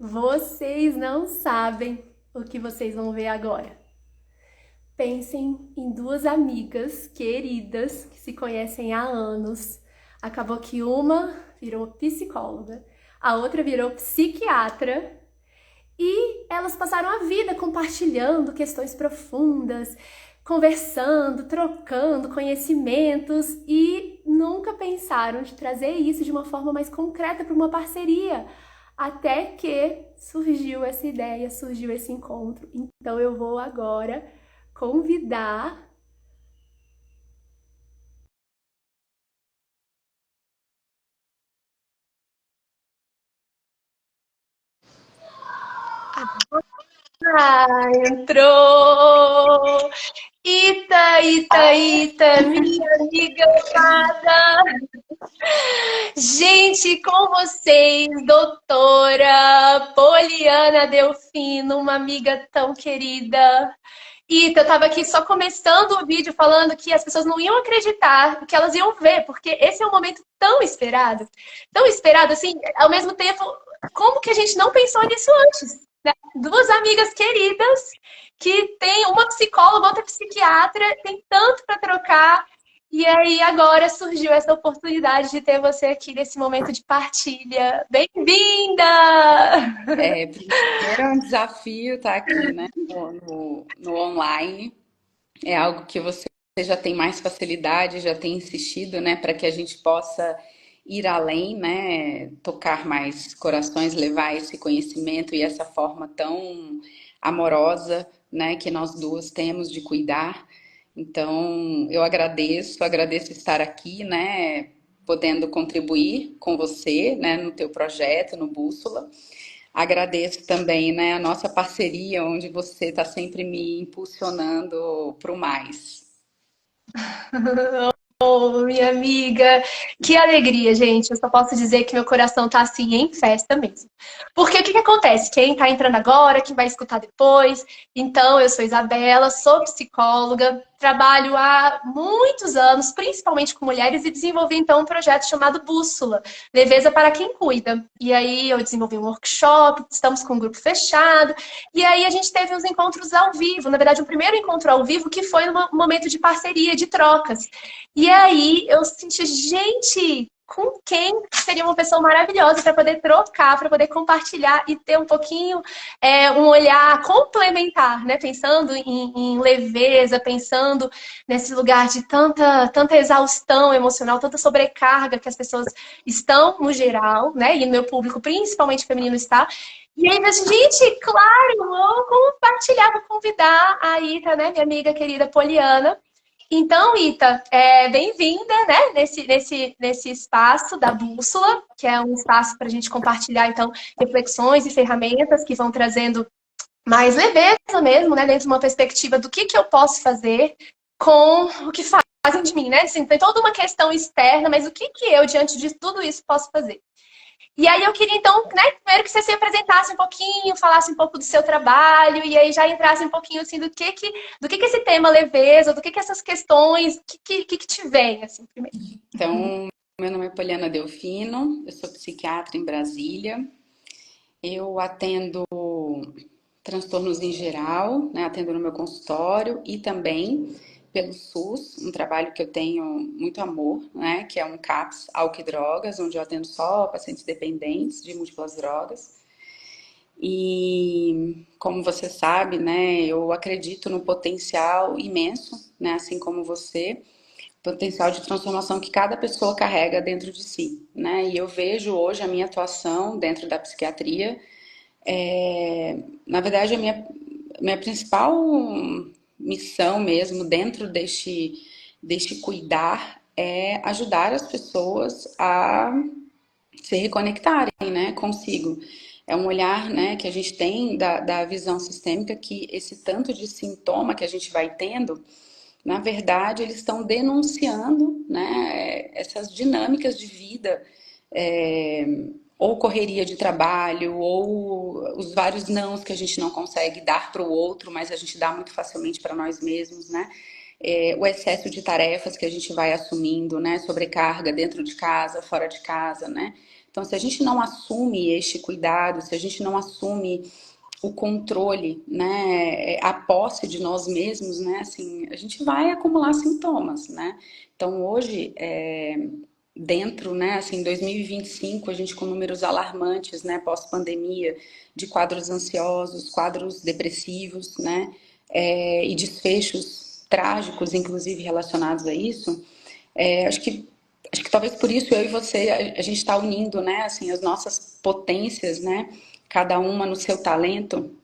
Vocês não sabem o que vocês vão ver agora. Pensem em duas amigas queridas que se conhecem há anos. Acabou que uma virou psicóloga, a outra virou psiquiatra e elas passaram a vida compartilhando questões profundas, conversando, trocando conhecimentos e nunca pensaram de trazer isso de uma forma mais concreta para uma parceria. Até que surgiu essa ideia, surgiu esse encontro. Então eu vou agora convidar. Ah, entrou! Ita, minha amiga amada. Gente, com vocês, doutora Poliana Delfino, uma amiga tão querida. Ita, eu tava aqui só começando o vídeo falando que as pessoas não iam acreditar o que elas iam ver, porque esse é um momento tão esperado assim, ao mesmo tempo, como que a gente não pensou nisso antes? Né? Duas amigas queridas que tem uma psicóloga, outra psiquiatra, tem tanto para trocar. E aí agora surgiu essa oportunidade de ter você aqui nesse momento de partilha. Bem-vinda! Primeiro é um desafio estar aqui, né, no online. É algo que você já tem mais facilidade, já tem insistido, né, para que a gente possa ir além, né, tocar mais corações, levar esse conhecimento e essa forma tão amorosa, né, que nós duas temos de cuidar. Então, eu agradeço estar aqui, né, podendo contribuir com você, né, no teu projeto, no Bússola. Agradeço também, né, a nossa parceria, onde você está sempre me impulsionando para o mais. Oh, minha amiga, que alegria, gente. Eu só posso dizer que meu coração tá assim em festa mesmo. Porque o que que acontece? Quem tá entrando agora, quem vai escutar depois. Então, eu sou Isabela, sou psicóloga, trabalho há muitos anos, principalmente com mulheres, e desenvolvi então um projeto chamado Bússola, Leveza para quem cuida. E aí eu desenvolvi um workshop, estamos com um grupo fechado, e aí a gente teve uns encontros ao vivo, na verdade, um primeiro encontro ao vivo que foi um momento de parceria, de trocas. E aí eu senti, gente, com quem seria uma pessoa maravilhosa para poder trocar, para poder compartilhar e ter um pouquinho, um olhar complementar, né? Pensando em leveza, pensando nesse lugar de tanta exaustão emocional, tanta sobrecarga que as pessoas estão no geral, né? E no meu público, principalmente feminino, está. E aí, mas, gente, claro, vou compartilhar, vou convidar a Ita, né, minha amiga querida Poliana. Então, Ita, bem-vinda, né, nesse espaço da Bússola, que é um espaço para a gente compartilhar, então, reflexões e ferramentas que vão trazendo mais leveza mesmo, né, dentro de uma perspectiva do que eu posso fazer com o que fazem de mim, né? Assim, tem toda uma questão externa, mas o que eu, diante de tudo isso, posso fazer? E aí eu queria, então, né, primeiro que você se apresentasse um pouquinho, falasse um pouco do seu trabalho, e aí já entrasse um pouquinho, assim, do que esse tema leveza, do que essas questões, que te vem, assim, primeiro. Então, meu nome é Poliana Delfino, eu sou psiquiatra em Brasília. Eu atendo transtornos em geral, né? Atendo no meu consultório e também pelo SUS, um trabalho que eu tenho muito amor, né? Que é um CAPS, álcool e drogas, onde eu atendo só pacientes dependentes de múltiplas drogas. E como você sabe, né, eu acredito no potencial imenso, né, assim como você, potencial de transformação que cada pessoa carrega dentro de si, né? E eu vejo hoje a minha atuação dentro da psiquiatria, na verdade, minha principal missão mesmo dentro deste cuidar é ajudar as pessoas a se reconectarem, né, consigo. É um olhar, né, que a gente tem da visão sistêmica que esse tanto de sintoma que a gente vai tendo, na verdade, eles estão denunciando, né, essas dinâmicas de vida, é, ou correria de trabalho, ou os vários nãos que a gente não consegue dar para o outro, mas a gente dá muito facilmente para nós mesmos, né? O excesso de tarefas que a gente vai assumindo, né? Sobrecarga dentro de casa, fora de casa, né? Então, se a gente não assume este cuidado, se a gente não assume o controle, né, a posse de nós mesmos, né, assim, a gente vai acumular sintomas, né? Então, hoje, dentro, né, assim, 2025, a gente com números alarmantes, né, pós-pandemia, de quadros ansiosos, quadros depressivos, né, e desfechos trágicos, inclusive relacionados a isso. Acho que talvez por isso eu e você a gente está unindo, né, assim, as nossas potências, né, cada uma no seu talento,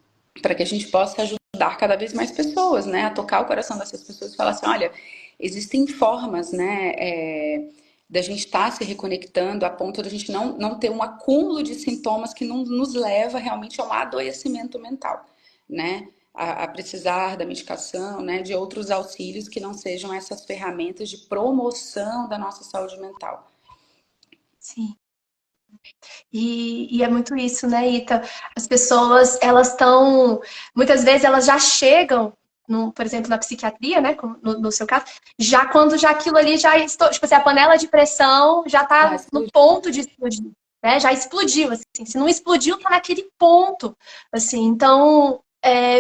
para que a gente possa ajudar cada vez mais pessoas, né, a tocar o coração dessas pessoas e falar assim, olha, existem formas, né, da gente estar se reconectando a ponto de a gente não ter um acúmulo de sintomas que não nos leva realmente a um adoecimento mental, né? A precisar da medicação, né? De outros auxílios que não sejam essas ferramentas de promoção da nossa saúde mental. Sim. E é muito isso, né, Ita? As pessoas, elas estão. Muitas vezes elas já chegam, por exemplo, na psiquiatria, né? No seu caso, já quando já aquilo ali já estou. Tipo assim, a panela de pressão já Já está no explodiu. ponto de explodir. Né? Já explodiu, assim. Se não explodiu, tá naquele ponto. Assim, então.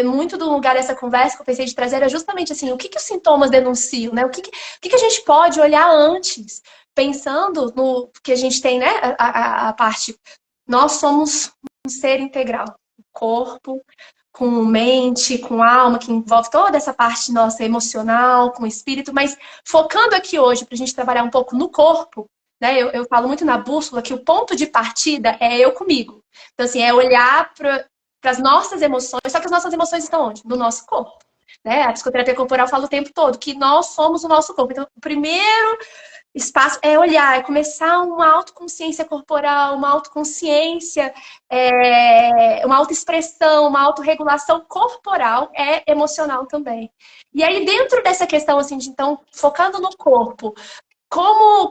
Muito do lugar dessa conversa que eu pensei de trazer era justamente assim, o que que os sintomas denunciam, né? O que que a gente pode olhar antes, pensando no que a gente tem, né? A parte nós somos um ser integral, corpo, com mente, com alma, que envolve toda essa parte nossa emocional, com espírito, mas focando aqui hoje para a gente trabalhar um pouco no corpo, né? Eu falo muito na bússola que o ponto de partida é eu comigo. Então, assim, é olhar para as nossas emoções, só que as nossas emoções estão onde? No nosso corpo. Né? A psicoterapia corporal fala o tempo todo que nós somos o nosso corpo. Então, o primeiro espaço é olhar, é começar uma autoconsciência corporal, uma autoconsciência, uma autoexpressão, uma autorregulação corporal é emocional também. E aí, dentro dessa questão, assim, de então, focando no corpo, como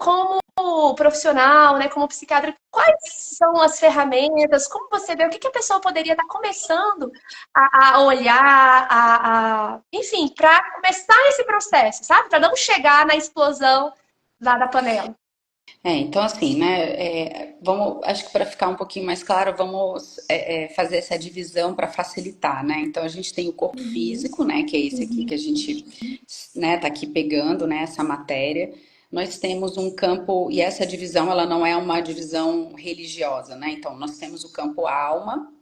profissional, né, como psiquiatra, quais são as ferramentas, como você vê, o que que a pessoa poderia estar começando a olhar, enfim, para começar esse processo, sabe? Para não chegar na explosão lá da panela. Então assim, né? Vamos, acho que para ficar um pouquinho mais claro, vamos fazer essa divisão para facilitar, né? Então a gente tem o corpo Uhum. físico, né? Que é esse aqui que a gente, né, tá aqui pegando, né? Essa matéria. Nós temos um campo, e essa divisão, ela não é uma divisão religiosa, né? Então nós temos o campo alma,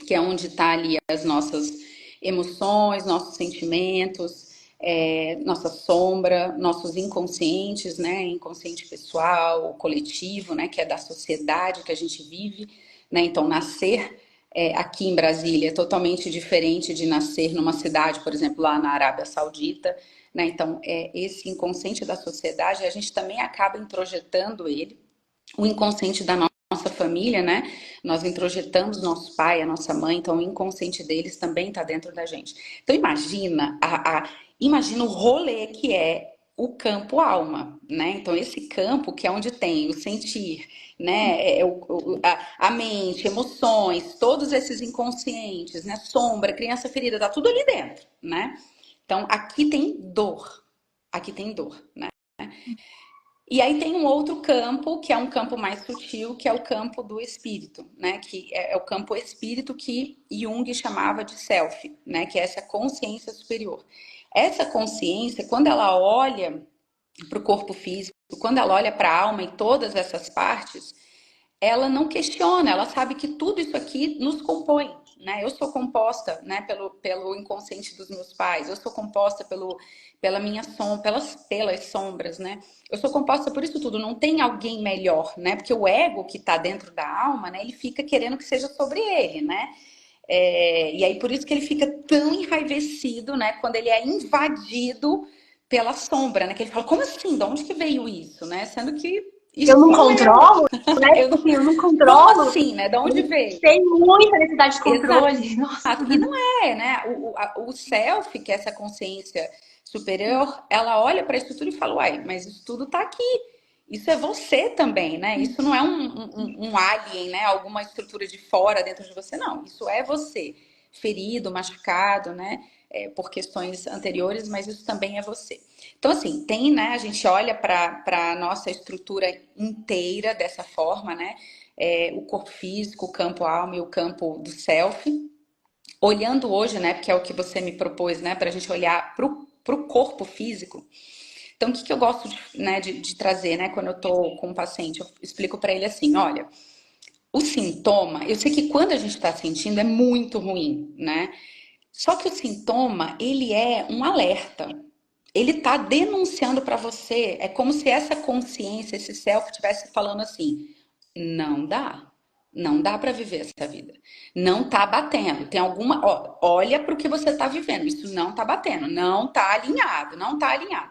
que é onde está ali as nossas emoções, nossos sentimentos, nossa sombra, nossos inconscientes, né? Inconsciente pessoal, coletivo, né? Que é da sociedade que a gente vive, né? Então, nascer aqui em Brasília é totalmente diferente de nascer numa cidade, por exemplo, lá na Arábia Saudita, né? Então, esse inconsciente da sociedade, a gente também acaba introjetando ele, o inconsciente da nossa família, né? Nós introjetamos nosso pai, a nossa mãe, então o inconsciente deles também está dentro da gente. Então imagina imagina o rolê que é o campo alma, né? Então esse campo que é onde tem o sentir, né? A mente, emoções, todos esses inconscientes, né? Sombra, criança ferida, tá tudo ali dentro, né? Então aqui tem dor, aqui tem dor, né? E aí tem um outro campo, que é um campo mais sutil, que é o campo do espírito, né? Que é o campo espírito que Jung chamava de self, né? Que é essa consciência superior. Essa consciência, quando ela olha para o corpo físico, quando ela olha para a alma e todas essas partes, ela não questiona, ela sabe que tudo isso aqui nos compõe, né? Eu sou composta, né, pelo inconsciente dos meus pais, eu sou composta pela minha sombra, pelas sombras, né? Eu sou composta por isso tudo, não tem alguém melhor, né? Porque o ego que está dentro da alma, né, ele fica querendo que seja sobre ele, né? E aí por isso que ele fica tão enraivecido, né, quando ele é invadido pela sombra, né? Que ele fala, como assim? De onde que veio isso, né? Sendo que Eu isso não sou eu. controlo, né? Eu Tipo não... assim, eu não Como controlo. assim, né? De onde veio? Tem muita necessidade de Exato. controle. Nossa. E não é, né? O self, que é essa consciência superior, ela olha para isso tudo e fala, uai, mas isso tudo tá aqui. Isso é você também, né? Isso não é um alien, né? Alguma estrutura de fora dentro de você, não. Isso é você, ferido, machucado, né? Por questões anteriores, mas isso também é você. Então, assim, tem, né? A gente olha para a nossa estrutura inteira dessa forma, né? o corpo físico, o campo alma e o campo do self. Olhando hoje, né, porque é o que você me propôs, né, para a gente olhar para o corpo físico. Então, o que eu gosto de trazer, né, quando eu tô com um paciente? Eu explico para ele assim, olha, o sintoma, eu sei que quando a gente está sentindo é muito ruim, né? Só que o sintoma, ele é um alerta. Ele está denunciando para você, é como se essa consciência, esse self estivesse falando assim: não dá. Não dá para viver essa vida. Não tá batendo. Tem alguma, ó, olha para o que você tá vivendo. Isso não tá batendo, não tá alinhado, não tá alinhado.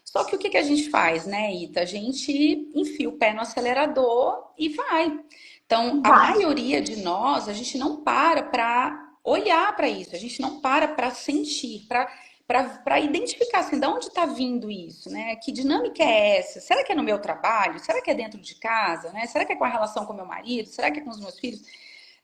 Só que o que a gente faz, né, Ita? A gente enfia o pé no acelerador e vai. Então, a Vai. maioria de nós, a gente não para olhar para isso, a gente não para sentir, para identificar assim, de onde está vindo isso, né? Que dinâmica é essa? Será que é no meu trabalho? Será que é dentro de casa, né? Será que é com a relação com meu marido? Será que é com os meus filhos?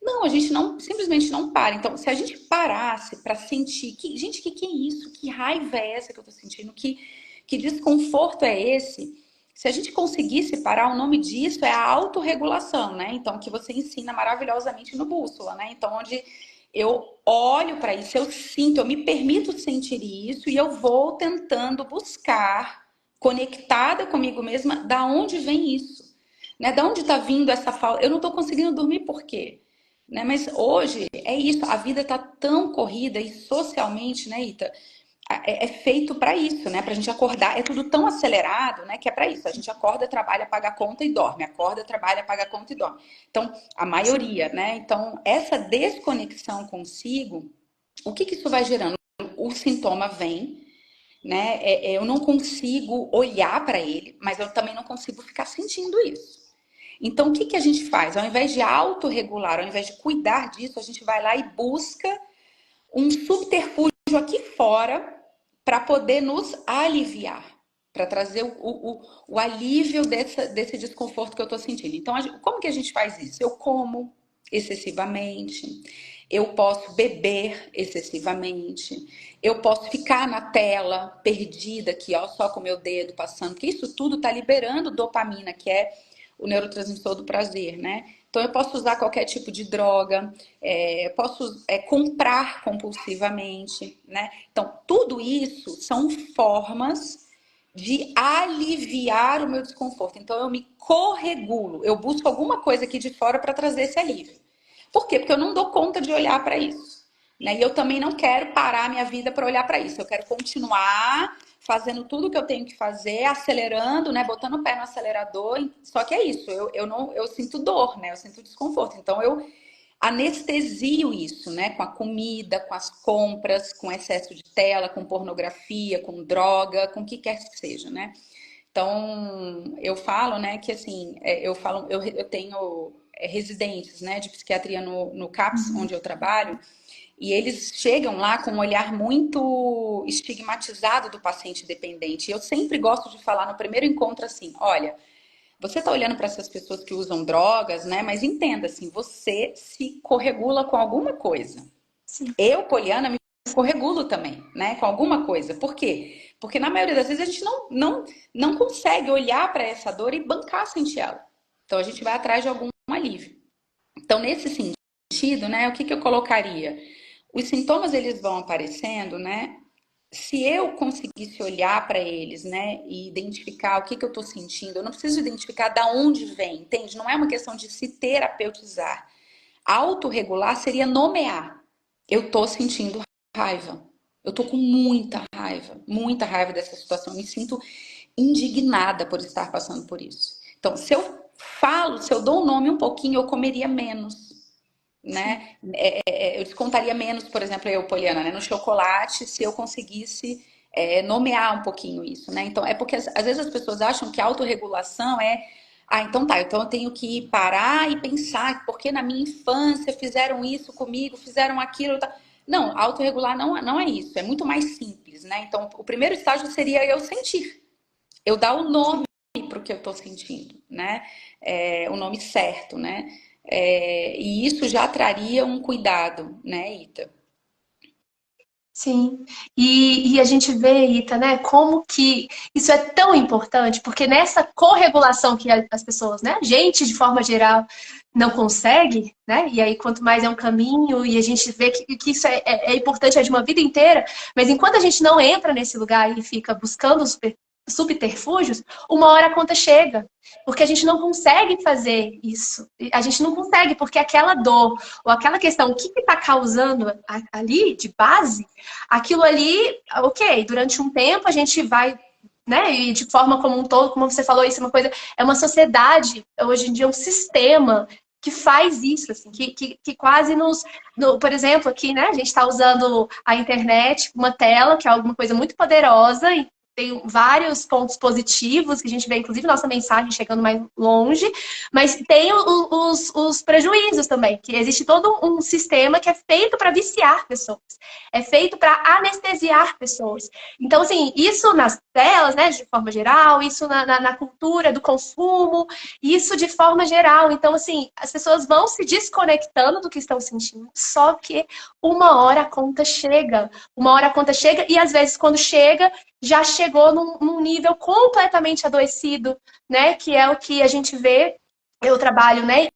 Não, a gente não, simplesmente não para. Então, se a gente parasse para sentir que, gente, que é isso? Que raiva é essa que eu tô sentindo? Que desconforto é esse? Se a gente conseguisse parar, o nome disso é a autorregulação, né? Então, que você ensina maravilhosamente no Bússola, né? Então, onde eu olho para isso, eu sinto, eu me permito sentir isso e eu vou tentando buscar, conectada comigo mesma, da onde vem isso, né? Da onde está vindo essa falta? Eu não estou conseguindo dormir por quê? Né? Mas hoje é isso, a vida está tão corrida e socialmente, né, Ita? É feito para isso, né? Para a gente acordar, é tudo tão acelerado, né? Que é para isso. A gente acorda, trabalha, paga a conta e dorme. Acorda, trabalha, paga a conta e dorme. Então, a Sim. maioria, né? Então, essa desconexão consigo, o que isso vai gerando? O sintoma vem, né? Eu não consigo olhar para ele, mas eu também não consigo ficar sentindo isso. Então, o que a gente faz? Ao invés de autorregular, ao invés de cuidar disso, a gente vai lá e busca um subterfúgio aqui fora para poder nos aliviar, para trazer o alívio desse desconforto que eu estou sentindo. Então, como que a gente faz isso? Eu como excessivamente, eu posso beber excessivamente, eu posso ficar na tela perdida aqui, ó, só com o meu dedo passando, porque isso tudo está liberando dopamina, que é o neurotransmissor do prazer, né? Então eu posso usar qualquer tipo de droga, posso comprar compulsivamente, né? Então tudo isso são formas de aliviar o meu desconforto. Então eu me corregulo, eu busco alguma coisa aqui de fora para trazer esse alívio. Por quê? Porque eu não dou conta de olhar para isso. Né? E eu também não quero parar a minha vida para olhar para isso. Eu quero continuar fazendo tudo que eu tenho que fazer, acelerando, né? Botando o pé no acelerador. Só que é isso, eu sinto dor, né? Eu sinto desconforto. Então eu anestesio isso, né? Com a comida, com as compras, com excesso de tela, com pornografia, com droga, com o que quer que seja, né? Então, eu falo, né, que assim, eu tenho residentes, né, de psiquiatria no CAPS, Uhum. onde eu trabalho, e eles chegam lá com um olhar muito estigmatizado do paciente dependente. E eu sempre gosto de falar no primeiro encontro assim, olha, você está olhando para essas pessoas que usam drogas, né, mas entenda assim, você se corregula com alguma coisa. Sim. Eu, Poliana, me corregulo também, né? Com alguma coisa. Por quê? Porque na maioria das vezes a gente não consegue olhar para essa dor e bancar sentir ela. Então a gente vai atrás de algum alívio. Então, nesse sentido, né, o que eu colocaria? Os sintomas eles vão aparecendo, né? Se eu conseguisse olhar para eles, né, e identificar o que eu estou sentindo, eu não preciso identificar da onde vem, entende? Não é uma questão de se terapeutizar. Autorregular seria nomear. Eu tô sentindo raiva. Eu tô com muita raiva dessa situação. Eu me sinto indignada por estar passando por isso. Então, se eu falo, se eu dou um nome um pouquinho, eu comeria menos, Sim. né? Eu descontaria menos, por exemplo, eu, Poliana, né, no chocolate, se eu conseguisse nomear um pouquinho isso, né? Então, é porque às vezes as pessoas acham que a autorregulação então tá, então eu tenho que parar e pensar, porque na minha infância fizeram isso comigo, fizeram aquilo, tá? Não, autorregular não é isso, é muito mais simples, né? Então, o primeiro estágio seria eu sentir, eu dar o nome Sim. para o que eu estou sentindo, né? O nome certo, né? E isso já traria um cuidado, né, Ita? Sim, e a gente vê, Ita, né, como que isso é tão importante, porque nessa corregulação que as pessoas, né, a gente de forma geral não consegue, né, e aí quanto mais é um caminho, e a gente vê que isso é importante, é de uma vida inteira, mas enquanto a gente não entra nesse lugar e fica buscando os subterfúgios, uma hora a conta chega, porque a gente não consegue fazer isso, a gente não consegue, porque aquela dor, ou aquela questão, o que está causando ali de base, aquilo ali, ok, durante um tempo a gente vai, né, e de forma como um todo, como você falou, isso é uma coisa, é uma sociedade, hoje em dia, é um sistema que faz isso, assim, que quase por exemplo, aqui, né, a gente está usando a internet, uma tela, que é alguma coisa muito poderosa, e tem vários pontos positivos, que a gente vê, inclusive, nossa mensagem chegando mais longe, mas tem os prejuízos também, que existe todo um sistema que é feito para viciar pessoas, é feito para anestesiar pessoas. Então, assim, isso nas telas, né, de forma geral, isso na cultura do consumo, isso de forma geral. Então, assim, as pessoas vão se desconectando do que estão sentindo, só que uma hora a conta chega, e às vezes, quando chega, já chegou num nível completamente adoecido, né? Que é o que a gente vê. Eu trabalho, né?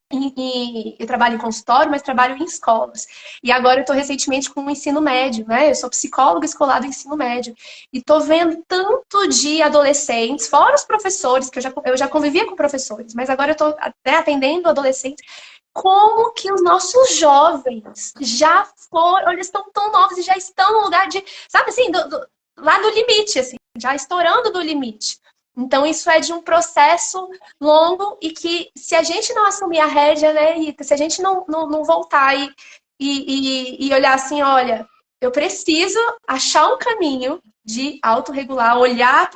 Eu trabalho em consultório, mas trabalho em escolas. E agora eu estou recentemente com o ensino médio, né? Eu sou psicóloga escolar do ensino médio. E estou vendo tanto de adolescentes, fora os professores, que eu já convivia com professores, mas agora eu estou até atendendo adolescentes, como que os nossos jovens já foram, eles estão tão novos e já estão no lugar de, sabe assim, lá do limite, assim, já estourando do limite. Então, isso é de um processo longo e que, se a gente não assumir a rédea, né, Rita, se a gente não voltar e olhar assim, olha, eu preciso achar um caminho de autorregular, olhar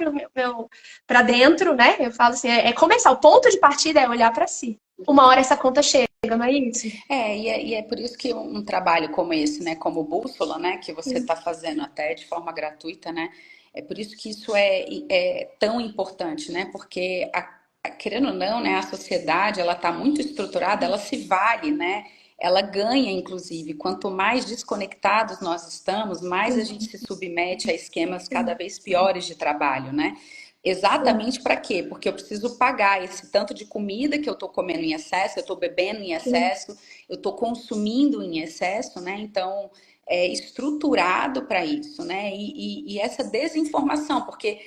para dentro, né? Eu falo assim, começar, o ponto de partida é olhar para si. Uma hora essa conta chega, não é isso? E é por isso que um trabalho como esse, né, como Bússola, né, que você Sim, está fazendo até de forma gratuita, né, é por isso que isso é tão importante, né, porque querendo ou não, né, a sociedade ela está muito estruturada, ela se vale, né, ela ganha, inclusive, quanto mais desconectados nós estamos, mais a gente sim, se submete a esquemas cada sim, vez piores de trabalho, né? sim, Exatamente para quê? Porque eu preciso pagar esse tanto de comida que eu estou comendo em excesso, eu estou bebendo em sim, excesso, eu estou consumindo em excesso, né? Então, é estruturado para isso, né? E essa desinformação, porque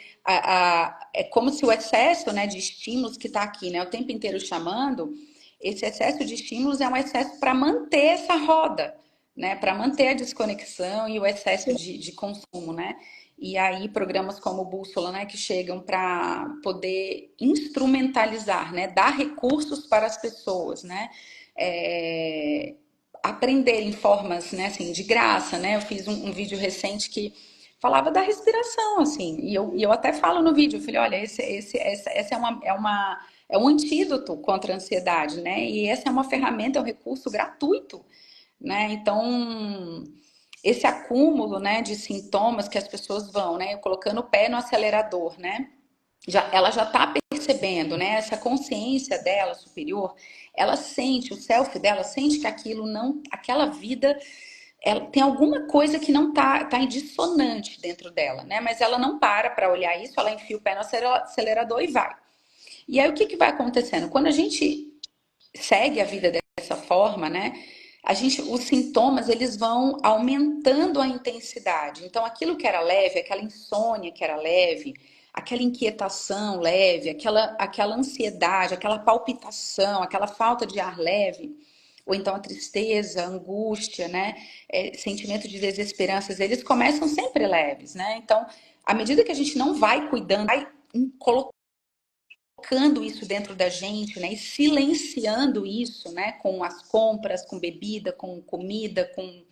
é como se o excesso, né, de estímulos que está aqui, né, o tempo inteiro chamando, esse excesso de estímulos é um excesso para manter essa roda, né? Para manter a desconexão e o excesso sim, de consumo, né? E aí programas como o Bússola, né, que chegam para poder instrumentalizar, né, dar recursos para as pessoas, né, é, aprenderem formas, né, assim, de graça, né. Eu fiz um vídeo recente que falava da respiração, assim, e eu até falo no vídeo, eu falei, olha, essa é um antídoto contra a ansiedade, né, e essa é uma ferramenta, é um recurso gratuito, né, então esse acúmulo, né, de sintomas que as pessoas vão, né, colocando o pé no acelerador, né, ela já está percebendo, né, essa consciência dela superior, ela sente, o self dela sente que aquilo não, aquela vida, ela tem alguma coisa que não tá em dissonante dentro dela, né, mas ela não para olhar isso, ela enfia o pé no acelerador e vai. E aí o que vai acontecendo? Quando a gente segue a vida dessa forma, né? Os sintomas eles vão aumentando a intensidade. Então, aquilo que era leve, aquela insônia que era leve, aquela inquietação leve, aquela ansiedade, aquela palpitação, aquela falta de ar leve, ou então a tristeza, a angústia, né? Sentimento de desesperanças, eles começam sempre leves, né? Então, à medida que a gente não vai cuidando, vai colocando isso dentro da gente, né? E silenciando isso, né? Com as compras, com bebida, com comida, com,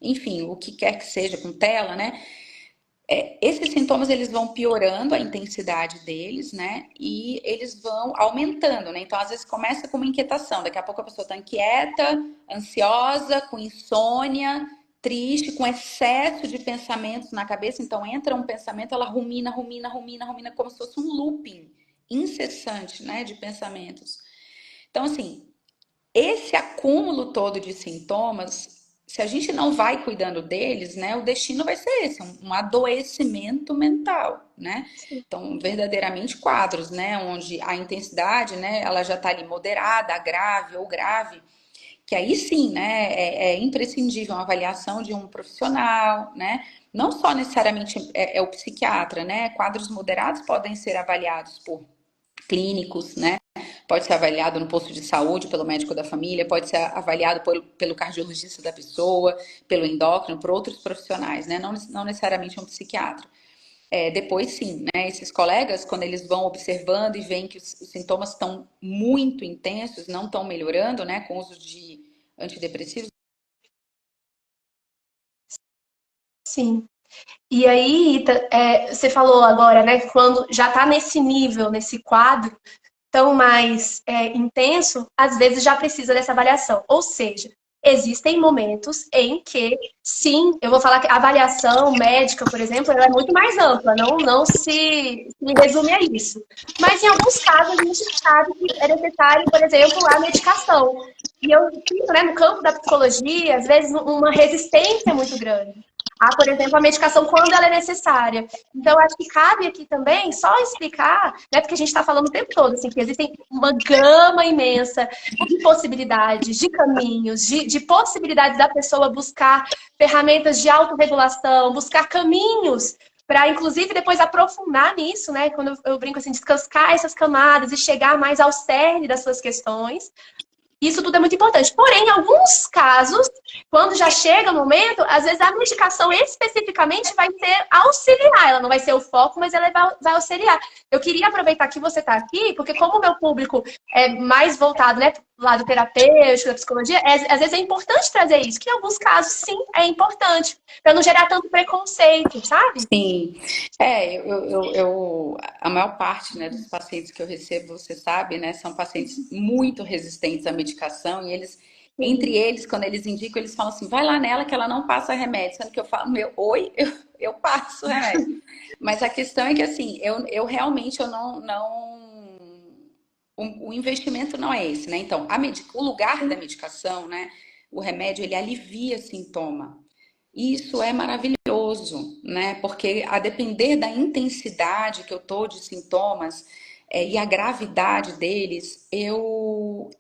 enfim, o que quer que seja, com tela, né? Esses sintomas eles vão piorando a intensidade deles, né? E eles vão aumentando, né? Então, às vezes começa com uma inquietação, daqui a pouco a pessoa está inquieta, ansiosa, com insônia, triste, com excesso de pensamentos na cabeça. Então, entra um pensamento, ela rumina, rumina, rumina, rumina, como se fosse um looping incessante, né? De pensamentos. Então, assim, esse acúmulo todo de sintomas se a gente não vai cuidando deles, né, o destino vai ser esse, um adoecimento mental, né? Sim. Então, verdadeiramente quadros, né, onde a intensidade, né, ela já está ali moderada, grave ou grave, que aí sim, né, é imprescindível uma avaliação de um profissional, né? Não só necessariamente é o psiquiatra, né? Quadros moderados podem ser avaliados por clínicos, né? Pode ser avaliado no posto de saúde pelo médico da família, pode ser avaliado pelo cardiologista da pessoa, pelo endócrino, por outros profissionais, né? Não necessariamente um psiquiatra. Depois, sim, né? Esses colegas, quando eles vão observando e veem que os sintomas estão muito intensos, não estão melhorando, né? Com o uso de antidepressivos. Sim. E aí, Ita, você falou agora, né, que quando já está nesse nível, nesse quadro tão mais intenso, às vezes já precisa dessa avaliação. Ou seja, existem momentos em que, sim, eu vou falar que a avaliação médica, por exemplo, ela é muito mais ampla, não se resume a isso. Mas em alguns casos a gente sabe que é necessário, por exemplo, a medicação. E eu sinto, né, no campo da psicologia, às vezes, uma resistência muito grande. A, por exemplo, a medicação quando ela é necessária. Então, acho que cabe aqui também só explicar, né, porque a gente está falando o tempo todo, assim, que existem uma gama imensa de possibilidades, de caminhos, de possibilidades da pessoa buscar ferramentas de autorregulação, buscar caminhos para, inclusive, depois aprofundar nisso, né? Quando eu brinco assim, descascar essas camadas e chegar mais ao cerne das suas questões. Isso tudo é muito importante. Porém, em alguns casos, quando já chega o momento, às vezes a medicação especificamente vai ser auxiliar. Ela não vai ser o foco, mas ela vai auxiliar. Eu queria aproveitar que você está aqui, porque como o meu público é mais voltado, né, pro lado terapêutico, da psicologia, às vezes é importante trazer isso, que em alguns casos, sim, é importante, para não gerar tanto preconceito, sabe? Sim, a maior parte, né, dos pacientes que eu recebo, você sabe, né, são pacientes muito resistentes à medicação e eles, entre Sim. eles, quando eles indicam, eles falam assim, vai lá nela que ela não passa remédio, sendo que eu falo, oi, eu passo remédio. Mas a questão é que, assim, eu realmente, eu o investimento não é esse, né, então, o lugar da medicação, né, o remédio, ele alivia sintoma. Isso é maravilhoso, né? Porque a depender da intensidade que eu tô de sintomas, e a gravidade deles, eu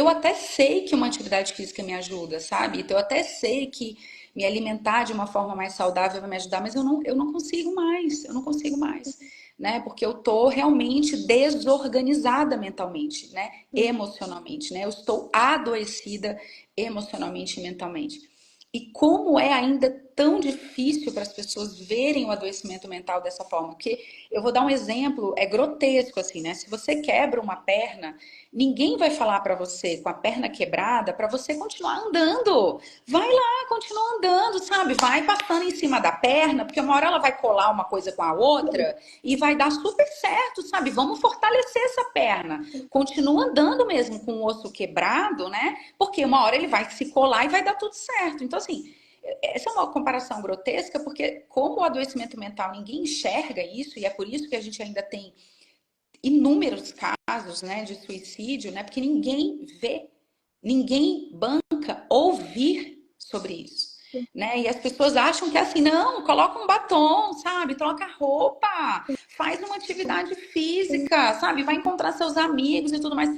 até sei que uma atividade física me ajuda, sabe? Então, eu até sei que me alimentar de uma forma mais saudável vai me ajudar, mas eu não consigo mais, eu não consigo mais, né? Porque eu tô realmente desorganizada mentalmente, né? Emocionalmente, né? Eu estou adoecida emocionalmente e mentalmente. E como é ainda tão difícil para as pessoas verem o adoecimento mental dessa forma? Porque eu vou dar um exemplo, é grotesco assim, né? Se você quebra uma perna, ninguém vai falar para você com a perna quebrada para você continuar andando. Vai lá, continua andando, sabe? Vai passando em cima da perna, porque uma hora ela vai colar uma coisa com a outra e vai dar super certo, sabe? Vamos fortalecer essa perna. Continua andando mesmo com o osso quebrado, né? Porque uma hora ele vai se colar e vai dar tudo certo. Então, assim, essa é uma comparação grotesca, porque como o adoecimento mental ninguém enxerga isso, e é por isso que a gente ainda tem inúmeros casos, né, de suicídio, né? Porque ninguém vê, ninguém banca ouvir sobre isso. Né? E as pessoas acham que é assim, não, coloca um batom, sabe? Troca roupa, faz uma atividade física, sabe? Vai encontrar seus amigos e tudo mais.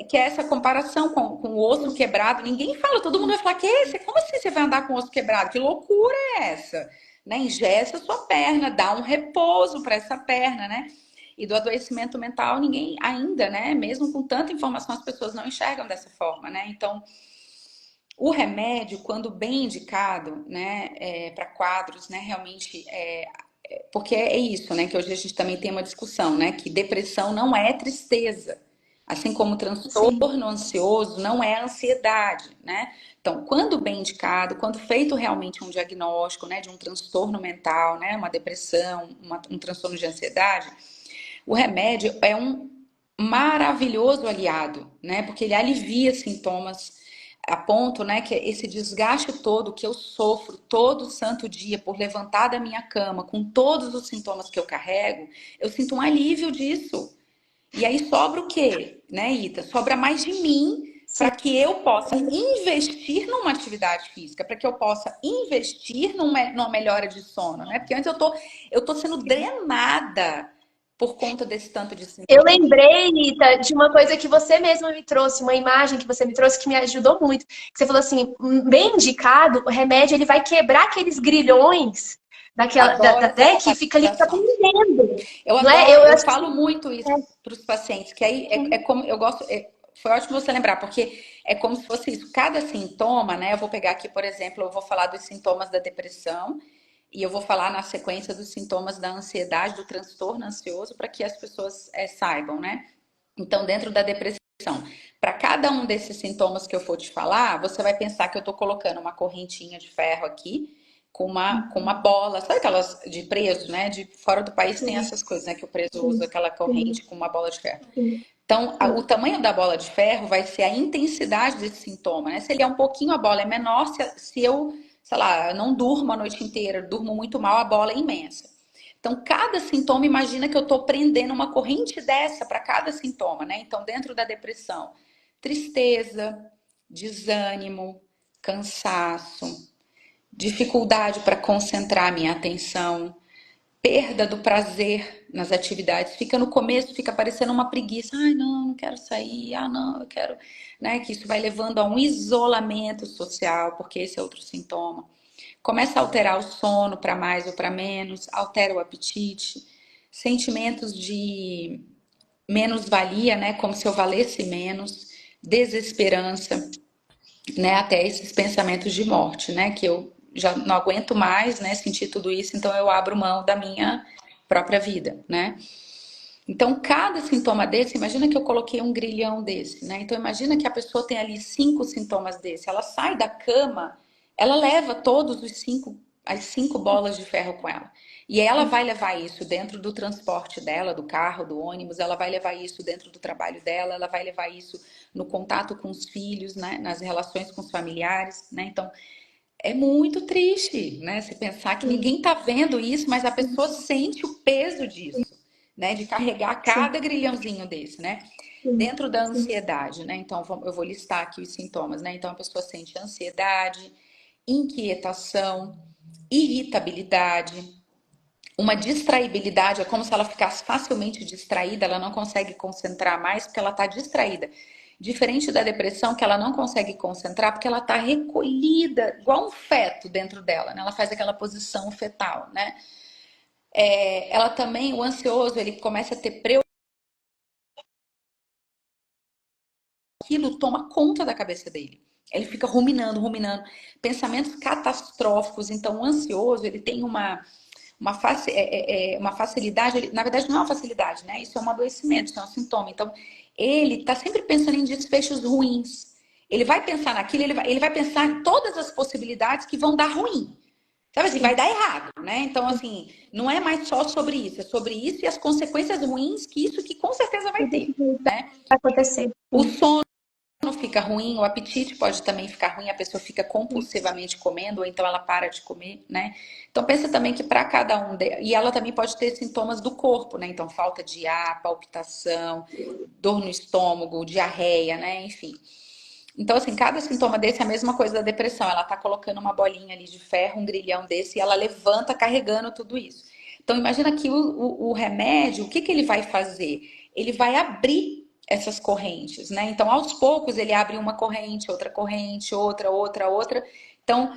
Que é essa comparação com o osso quebrado. Ninguém fala, todo mundo vai falar, que é esse? Como assim você vai andar com o osso quebrado? Que loucura é essa? Né? Engessa a sua perna, dá um repouso para essa perna, né? E do adoecimento mental, ninguém ainda, né? Mesmo com tanta informação, as pessoas não enxergam dessa forma, né? Então, o remédio, quando bem indicado, né, para quadros, né, realmente porque é isso, né, que hoje a gente também tem uma discussão, né, que depressão não é tristeza, assim como Sim. transtorno ansioso não é ansiedade, né? Então, quando bem indicado, quando feito realmente um diagnóstico, né, de um transtorno mental, né, uma depressão, um transtorno de ansiedade, o remédio é um maravilhoso aliado, né? Porque ele alivia sintomas a ponto, né, que esse desgaste todo que eu sofro todo santo dia por levantar da minha cama com todos os sintomas que eu carrego, eu sinto um alívio disso. E aí sobra o quê, né, Ita? Sobra mais de mim sim. para que eu possa investir numa atividade física, para que eu possa investir numa melhora de sono, né? Porque antes eu tô sendo drenada por conta desse tanto de Eu sintoma. lembrei, Rita, de uma coisa que você mesma me trouxe, uma imagem que você me trouxe que me ajudou muito. Que você falou assim, bem indicado, o remédio ele vai quebrar aqueles grilhões daquela, Adoro essa né, que fica ali comparação. aprendendo. Eu Não é? adoro, Eu eu acho que falo muito isso para os pacientes, que aí é como eu gosto. Foi ótimo você lembrar, porque é como se fosse isso. Cada sintoma, né? Eu vou pegar aqui, por exemplo, eu vou falar dos sintomas da depressão e eu vou falar na sequência dos sintomas da ansiedade, do transtorno ansioso, para que as pessoas saibam, né? Então, dentro da depressão, para cada um desses sintomas que eu for te falar, você vai pensar que eu estou colocando uma correntinha de ferro aqui com uma bola, sabe aquelas de preso, né? De fora do país tem sim, essas coisas, né? Que o preso usa sim, aquela sim, corrente com uma bola de ferro. sim, Então, o sim, tamanho da bola de ferro vai ser a intensidade desse sintoma, né? Se ele é um pouquinho, a bola é menor. Se eu, sei lá, não durmo a noite inteira, durmo muito mal, a bola é imensa. Então, cada sintoma, imagina que eu estou prendendo uma corrente dessa para cada sintoma, né? Então, dentro da depressão, tristeza, desânimo, cansaço, dificuldade para concentrar a minha atenção, perda do prazer nas atividades. Fica no começo, fica parecendo uma preguiça. Ai, não, não quero sair. Ah, não, eu quero, né? Que isso vai levando a um isolamento social, porque esse é outro sintoma. Começa a alterar o sono para mais ou para menos, altera o apetite, sentimentos de menos-valia, né? Como se eu valesse menos, desesperança, né? Até esses pensamentos de morte, né? Que eu já não aguento mais, né? Sentir tudo isso, então eu abro mão da minha própria vida, né? Então, cada sintoma desse, imagina que eu coloquei um grilhão desse, né? Então, imagina que a pessoa tem ali 5 sintomas desse. Ela sai da cama, ela leva todos os as 5 bolas de ferro com ela. E ela vai levar isso dentro do transporte dela, do carro, do ônibus, ela vai levar isso dentro do trabalho dela, ela vai levar isso no contato com os filhos, né? Nas relações com os familiares, né? Então, é muito triste, né? Se pensar que sim, ninguém tá vendo isso, mas a sim, pessoa sente o peso disso, né? De carregar sim, cada grilhãozinho desse, né? sim, Dentro da sim, ansiedade, né? Então, eu vou listar aqui os sintomas, né? Então, a pessoa sente ansiedade, inquietação, irritabilidade, uma distraibilidade, é como se ela ficasse facilmente distraída, ela não consegue concentrar mais porque ela está distraída. Diferente da depressão, que ela não consegue concentrar porque ela está recolhida, igual um feto dentro dela, né? Ela faz aquela posição fetal, né? Ela também, o ansioso, ele começa a ter aquilo toma conta da cabeça dele. Ele fica ruminando, ruminando, pensamentos catastróficos. Então, o ansioso, ele tem uma facilidade, na verdade não é uma facilidade, né? Isso é um adoecimento, isso é um sintoma. Então, ele está sempre pensando em desfechos ruins. Ele vai pensar naquilo, ele vai pensar em todas as possibilidades que vão dar ruim. Sabe assim, vai sim. dar errado, né? Então, assim, não é mais só sobre isso, é sobre isso e as consequências ruins que isso que com certeza vai Tudo que ter, vai né? acontecer. O Sim, sono fica ruim, o apetite pode também ficar ruim, a pessoa fica sim, compulsivamente comendo, ou então ela para de comer, né? Então pensa também que para cada e ela também pode ter sintomas do corpo, né? Então falta de ar, palpitação, dor no estômago, diarreia, né? Enfim. Então, assim, cada sintoma desse é a mesma coisa da depressão. Ela tá colocando uma bolinha ali de ferro, um grilhão desse, e ela levanta carregando tudo isso. Então, imagina que o remédio, o que que ele vai fazer? Ele vai abrir essas correntes, né? Então, aos poucos, ele abre uma corrente, outra, outra, outra. Então,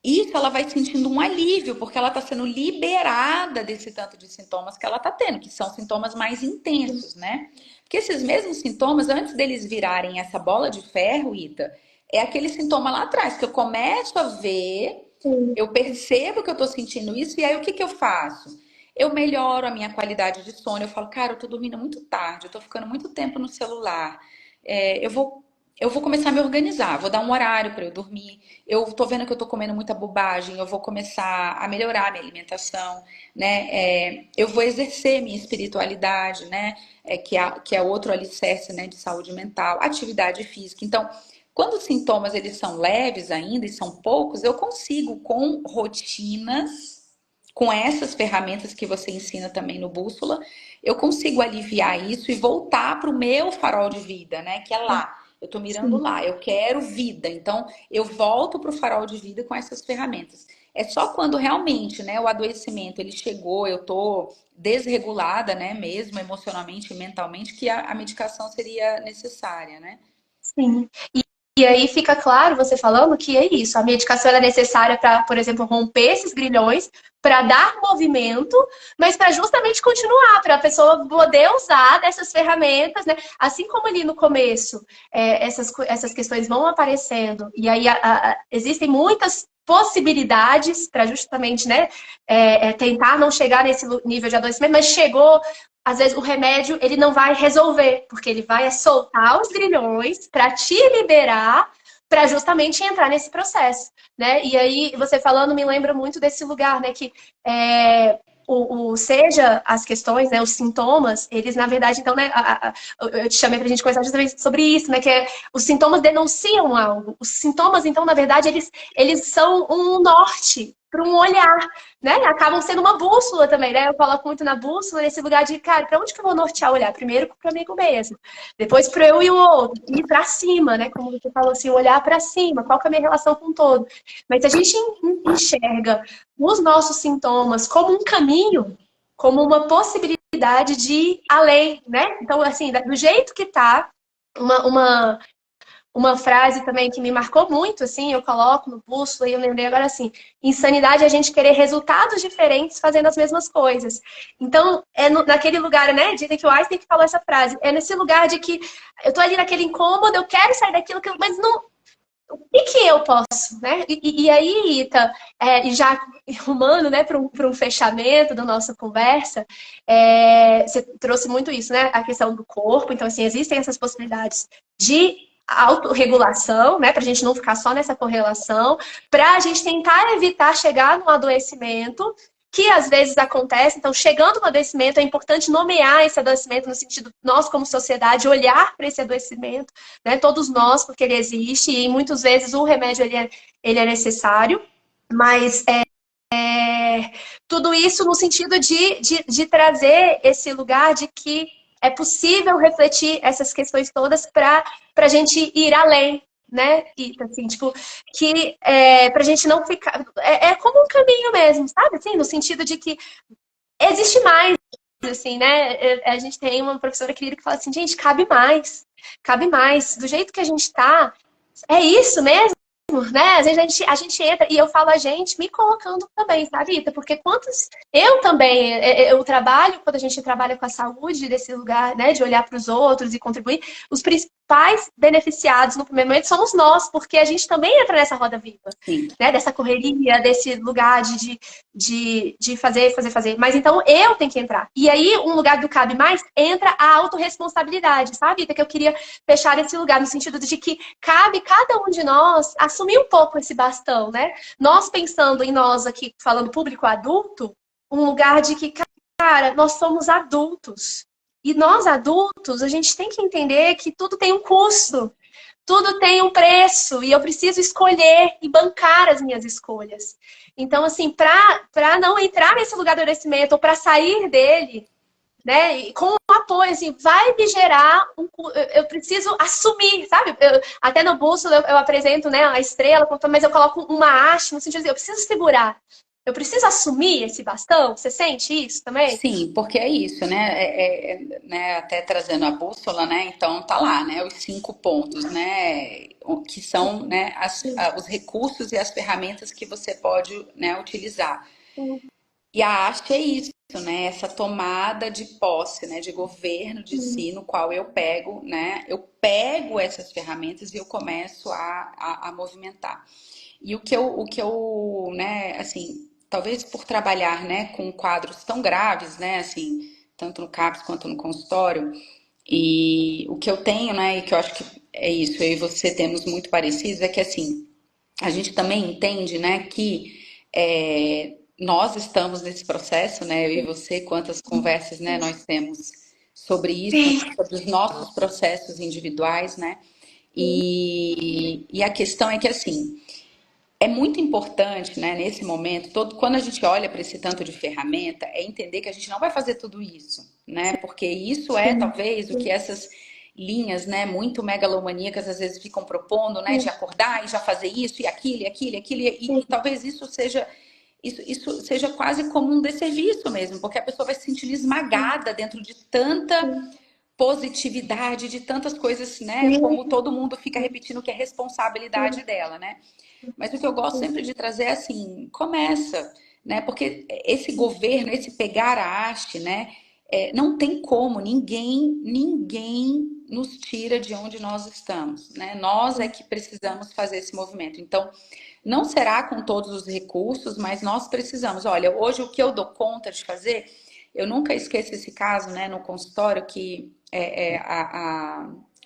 isso ela vai sentindo um alívio, porque ela está sendo liberada desse tanto de sintomas que ela está tendo, que são sintomas mais intensos, né? Porque esses mesmos sintomas, antes deles virarem essa bola de ferro, Ita, é aquele sintoma lá atrás, que eu começo a ver, sim, eu percebo que eu estou sentindo isso, e aí o que que eu faço? Eu melhoro a minha qualidade de sono, eu falo, cara, eu tô dormindo muito tarde, eu tô ficando muito tempo no celular, eu vou começar a me organizar, vou dar um horário para eu dormir. Eu tô vendo que eu tô comendo muita bobagem, eu vou começar a melhorar a minha alimentação, né? Eu vou exercer minha espiritualidade, né? Que é outro alicerce, né, de saúde mental, atividade física. Então, quando os sintomas eles são leves ainda e são poucos, eu consigo com rotinas, com essas ferramentas que você ensina também no Bússola, eu consigo aliviar isso e voltar para o meu farol de vida, né? Que é lá. Eu tô mirando sim, lá, eu quero vida. Então, eu volto pro farol de vida com essas ferramentas. É só quando realmente, né, o adoecimento ele chegou, eu tô desregulada, né, mesmo emocionalmente e mentalmente, que a medicação seria necessária, né? sim. E aí fica claro, você falando, que é isso. A medicação ela é necessária para, por exemplo, romper esses grilhões, para dar movimento, mas para justamente continuar, para a pessoa poder usar dessas ferramentas, né? Assim como ali no começo, essas questões vão aparecendo, e aí existem muitas possibilidades para justamente, né, tentar não chegar nesse nível de adoecimento, mas chegou, às vezes o remédio ele não vai resolver, porque ele vai soltar os grilhões para te liberar, para justamente entrar nesse processo, né? E aí você falando me lembra muito desse lugar, né? Que seja as questões, né, os sintomas, eles na verdade, então, né, eu te chamei para a gente conversar justamente sobre isso, né, que os sintomas denunciam algo. Os sintomas, então, na verdade, eles são um norte para um olhar, né? Acabam sendo uma bússola também, né? Eu coloco muito na bússola nesse lugar de, cara, para onde que eu vou nortear o olhar? Primeiro para o amigo mesmo, depois para eu e o outro, e para cima, né? Como você falou assim, olhar para cima, qual que é a minha relação com o todo. Mas se a gente enxerga os nossos sintomas como um caminho, como uma possibilidade de ir além, né? Então, assim, do jeito que tá, uma, uma, uma frase também que me marcou muito, assim, eu coloco no bússola e eu lembrei agora assim: insanidade é a gente querer resultados diferentes fazendo as mesmas coisas. Então, naquele lugar, né? Dizem que o Einstein que falou essa frase, é nesse lugar de que eu tô ali naquele incômodo, eu quero sair daquilo, mas não, o que eu posso, né? E aí, Ita, e já rumando, né, para um fechamento da nossa conversa, você trouxe muito isso, né? A questão do corpo. Então, assim, existem essas possibilidades de autorregulação, né? Para a gente não ficar só nessa correlação, para a gente tentar evitar chegar no adoecimento, que às vezes acontece. Então, chegando no adoecimento, é importante nomear esse adoecimento no sentido, nós como sociedade, olhar para esse adoecimento, né? Todos nós, porque ele existe, e muitas vezes o remédio ele é necessário, mas tudo isso no sentido de trazer esse lugar de que é possível refletir essas questões todas para a gente ir além, né? E, assim, tipo, que para a gente não ficar. É como um caminho mesmo, sabe? Assim, no sentido de que existe mais, assim, né? A gente tem uma professora querida que fala assim, gente, cabe mais. Do jeito que a gente tá, é isso mesmo, né? Às vezes a gente entra, e eu falo a gente me colocando também, sabe, Ita? Porque quantos. Eu também, eu trabalho, quando a gente trabalha com a saúde, desse lugar, né, de olhar para os outros e contribuir, os principais beneficiados no primeiro momento somos nós, porque a gente também entra nessa roda viva, Sim. né? Dessa correria, desse lugar de fazer, fazer, fazer. Mas então eu tenho que entrar. E aí, um lugar do cabe mais, entra a autorresponsabilidade, sabe, Ita? Que eu queria fechar esse lugar, no sentido de que cabe cada um de nós assumir um pouco esse bastão, né? Nós pensando em nós aqui, falando público adulto, um lugar de que, cara, nós somos adultos. E nós adultos, a gente tem que entender que tudo tem um custo, tudo tem um preço, e eu preciso escolher e bancar as minhas escolhas. Então, assim, para não entrar nesse lugar do adoecimento ou para sair dele, né? E com o apoio, assim, vai me gerar eu preciso assumir, sabe? Até no bolso eu apresento, né, a estrela, mas eu coloco uma haste no sentido de eu preciso segurar. Eu preciso assumir esse bastão. Você sente isso também? Sim, porque é isso, né? Né, até trazendo a bússola, né? Então tá lá, né? Os 5 pontos, né? Que são, né? Os recursos e as ferramentas que você pode, né, utilizar. E a arte é isso, né? Essa tomada de posse, né? De governo de si, no qual eu pego, né? Eu pego essas ferramentas e eu começo a movimentar. E né, assim, talvez por trabalhar, né, com quadros tão graves, né, assim, tanto no CAPS quanto no consultório, e o que eu tenho, né, e que eu acho que é isso, eu e você temos muito parecidos, é que, assim, a gente também entende, né, que nós estamos nesse processo, né, eu e você, quantas conversas, né, nós temos sobre isso, Sim. né, sobre os nossos processos individuais, né, e a questão é que, assim, é muito importante, né, nesse momento, todo, quando a gente olha para esse tanto de ferramenta, é entender que a gente não vai fazer tudo isso, né? Porque isso é Sim. talvez o que essas linhas, né, muito megalomaníacas, às vezes ficam propondo, né, de acordar e já fazer isso e aquilo, e aquilo, e aquilo, e talvez isso seja quase como um desserviço mesmo, porque a pessoa vai se sentir esmagada dentro de tanta positividade, de tantas coisas, né, como todo mundo fica repetindo que é responsabilidade dela, né? Mas o que eu gosto sempre de trazer é assim, começa, né? Porque esse governo, esse pegar a haste, né? Não tem como, ninguém nos tira de onde nós estamos, né? Nós é que precisamos fazer esse movimento. Então, não será com todos os recursos, mas nós precisamos. Olha, hoje o que eu dou conta de fazer, eu nunca esqueço esse caso, né? No consultório que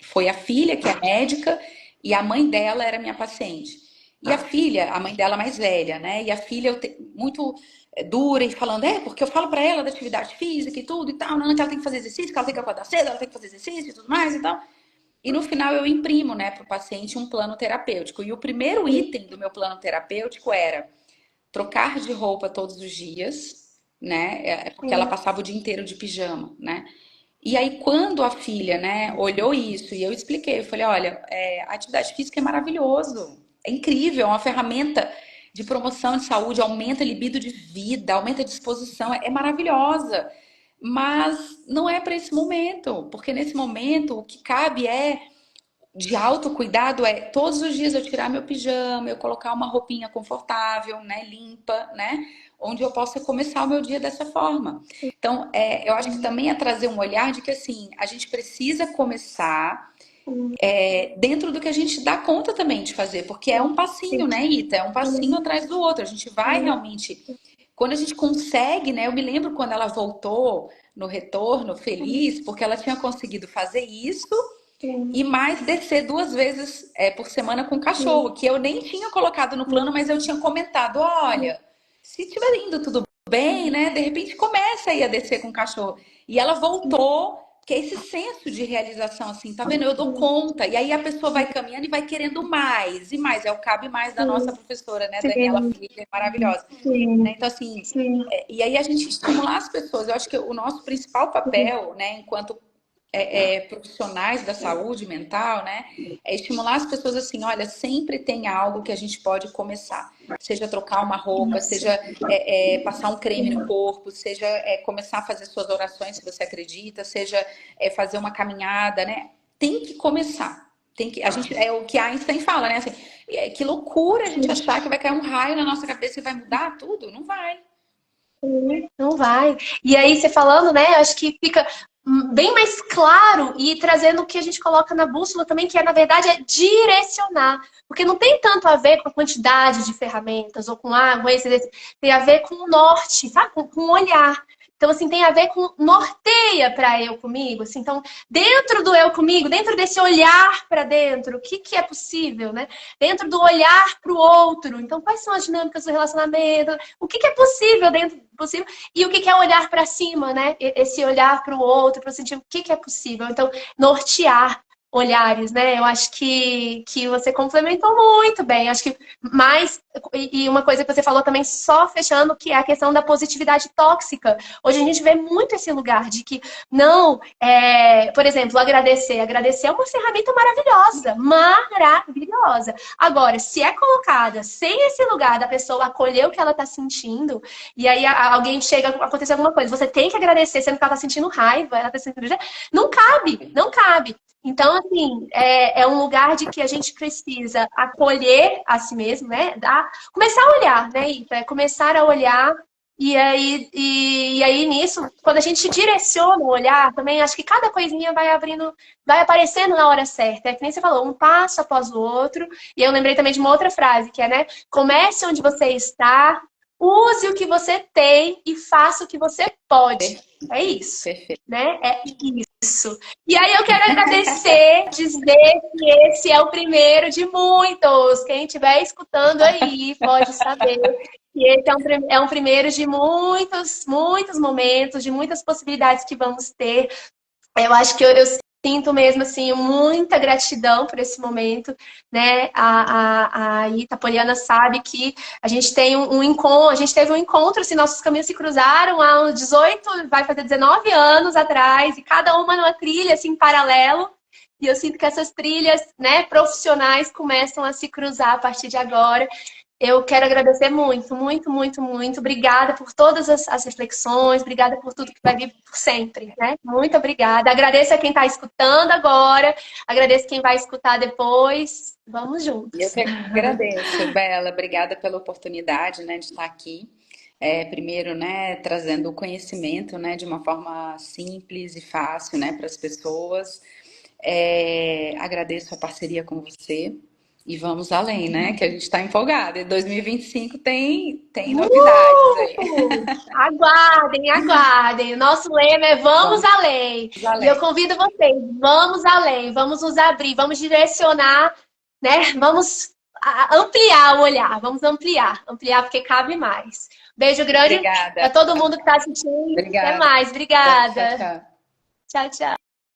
foi a filha que é médica e a mãe dela era minha paciente. E a filha, a mãe dela mais velha, né? E a filha muito dura e falando, porque eu falo pra ela da atividade física e tudo e tal, não, que ela tem que fazer exercício, que ela tem que acordar cedo, ela tem que fazer exercício e tudo mais e tal. E no final eu imprimo, né, para o paciente um plano terapêutico. E o primeiro item do meu plano terapêutico era trocar de roupa todos os dias, né? Porque ela passava o dia inteiro de pijama, né? E aí, quando a filha, né, olhou isso e eu expliquei, eu falei, olha, a atividade física é maravilhoso, é incrível, é uma ferramenta de promoção de saúde, aumenta a libido de vida, aumenta a disposição, é maravilhosa. Mas não é para esse momento, porque nesse momento o que cabe de autocuidado todos os dias eu tirar meu pijama, eu colocar uma roupinha confortável, né, limpa, né, onde eu possa começar o meu dia dessa forma. Então, eu acho que também é trazer um olhar de que, assim, a gente precisa começar dentro do que a gente dá conta também de fazer, porque é um passinho, né, Ita? É um passinho atrás do outro. A gente vai realmente... Quando a gente consegue, né? Eu me lembro quando ela voltou no retorno feliz, porque ela tinha conseguido fazer isso e mais descer 2 vezes por semana com o cachorro, que eu nem tinha colocado no plano, mas eu tinha comentado, olha, se estiver indo tudo bem, né? De repente começa aí a descer com o cachorro. E ela voltou, que é esse senso de realização, assim, tá vendo? Eu dou conta. E aí a pessoa vai caminhando e vai querendo mais e mais. É o cabe mais da nossa professora, né, Daniela Filho, maravilhosa. Né? Então, assim, e aí a gente estimular as pessoas. Eu acho que o nosso principal papel, né, enquanto profissionais da saúde mental, né? É estimular as pessoas assim, olha, sempre tem algo que a gente pode começar. Seja trocar uma roupa, seja passar um creme no corpo, seja começar a fazer suas orações se você acredita, seja fazer uma caminhada, né? Tem que começar. A gente, é o que Einstein fala, né? Assim, que loucura a gente achar que vai cair um raio na nossa cabeça e vai mudar tudo. Não vai. Não vai. E aí, você falando, né? Acho que fica bem mais claro e trazendo o que a gente coloca na bússola também, que na verdade é direcionar. Porque não tem tanto a ver com a quantidade de ferramentas ou com água, tem a ver com o norte, sabe? Com o olhar. Então, assim, tem a ver com norteia para eu comigo. Assim, então, dentro do eu comigo, dentro desse olhar para dentro, o que, que é possível, né? Dentro do olhar para o outro. Então, quais são as dinâmicas do relacionamento? O que, que é possível dentro do possível? E o que, que é olhar para cima, né? Esse olhar para o outro, para sentir o que, que é possível. Então, nortear olhares, né? Eu acho que você complementou muito bem. Acho que mais... E uma coisa que você falou também, só fechando, que é a questão da positividade tóxica. Hoje a gente vê muito esse lugar de que, não, por exemplo, agradecer. Agradecer é uma ferramenta maravilhosa, maravilhosa. Agora, se é colocada sem esse lugar da pessoa acolher o que ela está sentindo, e aí alguém chega, acontece alguma coisa, você tem que agradecer, sendo que ela está sentindo raiva, ela está sentindo... Não cabe, não cabe. Então, assim, é um lugar de que a gente precisa acolher a si mesmo, né? Começar a olhar, né, Ita? Começar a olhar e aí nisso, quando a gente direciona o olhar, também acho que cada coisinha vai abrindo, vai aparecendo na hora certa. É que nem você falou, um passo após o outro. E eu lembrei também de uma outra frase, que é, né? Comece onde você está, use o que você tem e faça o que você pode. É isso, Perfeito. né? É isso. E aí eu quero agradecer, dizer que esse é o primeiro de muitos. Quem estiver escutando aí pode saber que esse é um primeiro de muitos, muitos momentos, de muitas possibilidades que vamos ter. Eu acho que eu sinto mesmo, assim, muita gratidão por esse momento, né? A Ita Poliana sabe que a gente tem um encontro, a gente teve um encontro, assim, nossos caminhos se cruzaram há uns 18, vai fazer 19 anos atrás, e cada uma numa trilha, assim, em paralelo. E eu sinto que essas trilhas, né, profissionais começam a se cruzar a partir de agora. Eu quero agradecer muito, muito, muito, muito. Obrigada por todas as reflexões, obrigada por tudo que vai vir por sempre, né? Muito obrigada. Agradeço a quem está escutando agora, agradeço quem vai escutar depois. Vamos E eu juntos. que agradeço, Bela. Obrigada pela oportunidade, né, de estar aqui. Primeiro, né, trazendo o conhecimento, né, de uma forma simples e fácil, né, para as pessoas. Agradeço a parceria com você e vamos além, né, que a gente está empolgado. E 2025 tem novidades aí. Aguardem, aguardem. O nosso lema é vamos Vamos além. E eu além. convido vocês, vamos além, vamos nos abrir, vamos direcionar, né? Vamos ampliar o olhar, vamos ampliar porque cabe mais. Beijo grande Obrigada. para todo mundo que está assistindo. Até Obrigada. mais, Tchau, obrigada. tchau. Tchau, tchau.